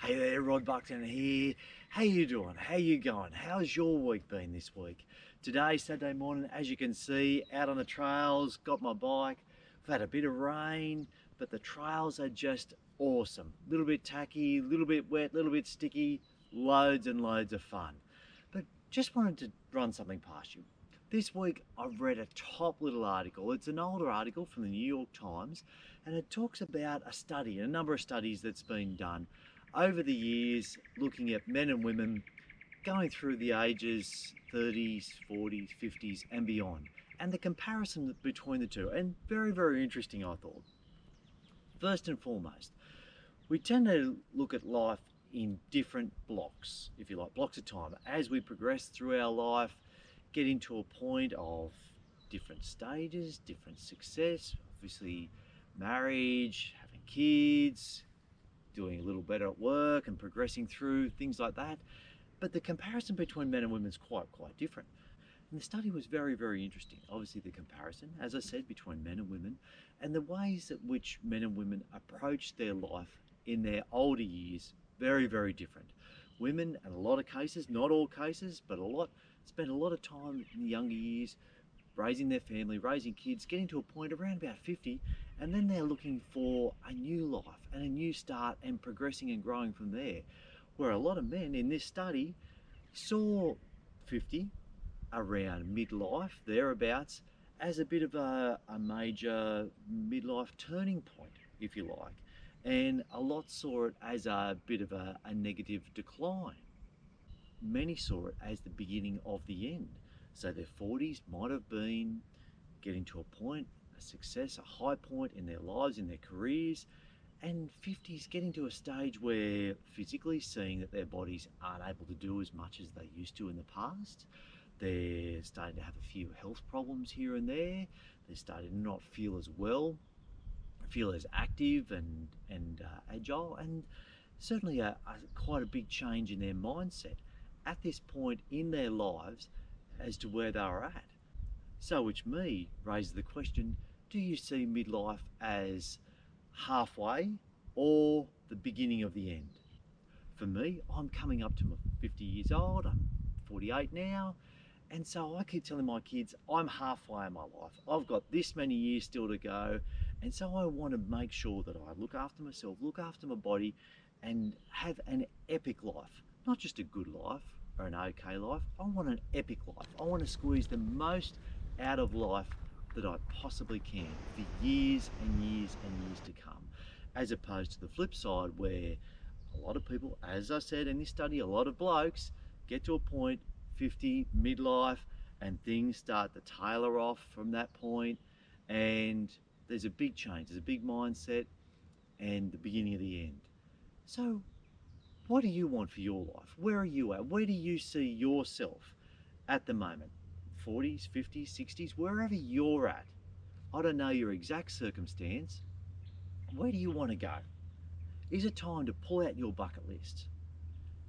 Hey there, Rod Buckton here. How you doing? How you going? How's your week been this week? Today, Saturday morning, as you can see, out on the trails, got my bike. We've had a bit of rain, but the trails are just awesome. A little bit tacky, a little bit wet, a little bit sticky, loads and loads of fun. But just wanted to run something past you. This week I've read a top little article. It's an older article from the New York Times, and it talks about a study, a number of studies that's been done over the years looking at men and women going through the ages 30s, 40s, 50s, and beyond, and the comparison between the two. And very, very interesting, I thought. First and foremost, we tend to look at life in different blocks, if you like, blocks of time. As we progress through our life, getting to a point of different stages, different success, obviously marriage, having kids, doing a little better at work and progressing through things like that. But the comparison between men and women is quite different. And the study was very, very interesting. Obviously, the comparison, as I said, between men and women and the ways at which men and women approach their life in their older years, very, very different. Women, in a lot of cases, not all cases, but a lot, spend a lot of time in the younger years raising their family, raising kids, getting to a point around about 50, and then they're looking for a new life and a new start and progressing and growing from there. Where a lot of men in this study saw 50 around midlife, thereabouts, as a bit of a major midlife turning point, if you like. And a lot saw it as a bit of a negative decline. Many saw it as the beginning of the end. So their 40s might have been getting to a point, a success, a high point in their lives, in their careers, and 50s getting to a stage where physically seeing that their bodies aren't able to do as much as they used to in the past. They're starting to have a few health problems here and there. They're starting to not feel as well, feel as active and agile, and certainly quite a big change in their mindset at this point in their lives as to where they are at. So, which me raises the question, do you see midlife as halfway or the beginning of the end? For me, I'm coming up to my 50 years old, I'm 48 now, and so I keep telling my kids I'm halfway in my life. I've got this many years still to go, and so I want to make sure that I look after myself, look after my body, and have an epic life. Not just a good life or an okay life, I want an epic life. I want to squeeze the most out of life that I possibly can for years and years and years to come. As opposed to the flip side, where a lot of people, as I said in this study, a lot of blokes get to a point, 50, midlife, and things start to tailor off from that point, and there's a big change, there's a big mindset, and the beginning of the end. So, what do you want for your life? Where are you at? Where do you see yourself at the moment? 40s, 50s, 60s, wherever you're at. I don't know your exact circumstance. Where do you want to go? Is it time to pull out your bucket list?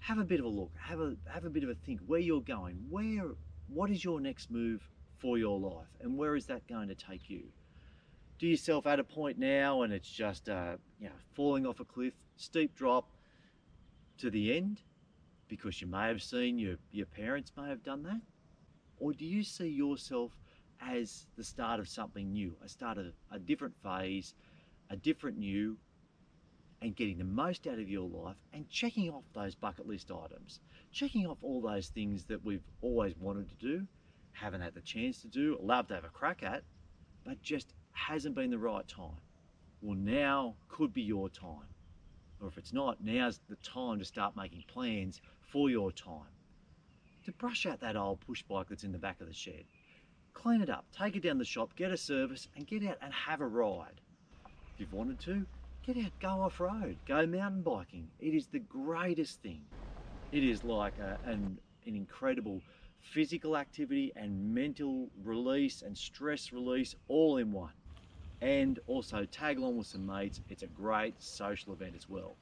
Have a bit of a look, have a bit of a think where you're going, what is your next move for your life, and where is that going to take you? Do yourself at a point now and it's just falling off a cliff, steep drop to the end because you may have seen your parents may have done that? Or do you see yourself as the start of something new, a start of a different phase, a different new, and getting the most out of your life and checking off those bucket list items, checking off all those things that we've always wanted to do, haven't had the chance to do, love to have a crack at, but just hasn't been the right time? Well, now could be your time. Or if it's not, now's the time to start making plans for your time. To brush out that old push bike that's in the back of the shed. Clean it up, take it down the shop, get a service, and get out and have a ride. If you've wanted to, get out, go off-road, go mountain biking. It is the greatest thing. It is like an incredible physical activity and mental release and stress release all in one. And also tag along with some mates. It's a great social event as well.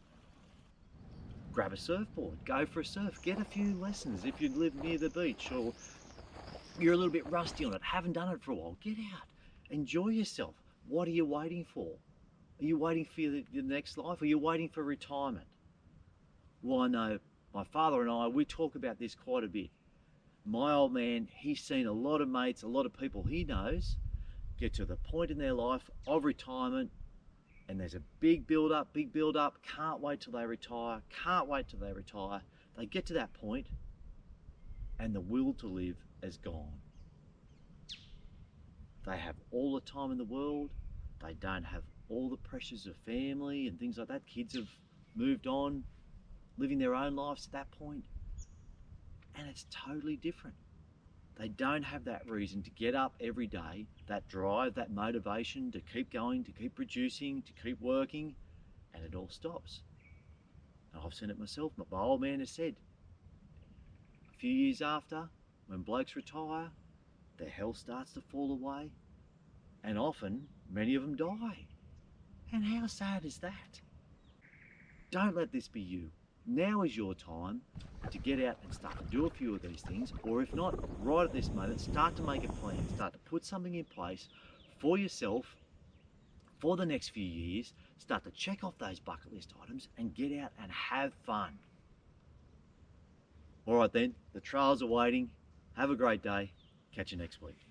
Grab a surfboard, go for a surf, get a few lessons if you live near the beach or you're a little bit rusty on it, haven't done it for a while. Get out, enjoy yourself. What are you waiting for? Are you waiting for the next life? Or are you waiting for retirement? Well, I know my father and I, we talk about this quite a bit. My old man, he's seen a lot of mates, a lot of people he knows get to the point in their life of retirement, and there's a big build up, can't wait till they retire, can't wait till they retire. They get to that point and the will to live is gone. They have all the time in the world, they don't have all the pressures of family and things like that. Kids have moved on, living their own lives at that point, and it's totally different. They don't have that reason to get up every day, that drive, that motivation to keep going, to keep producing, to keep working, and it all stops. And I've seen it myself. My old man has said, a few years after, when blokes retire, their health starts to fall away, and often many of them die. And how sad is that? Don't let this be you. Now is your time to get out and start to do a few of these things, or if not, right at this moment, start to make a plan, start to put something in place for yourself for the next few years, start to check off those bucket list items and get out and have fun. All right then, the trails are waiting. Have a great day. Catch you next week.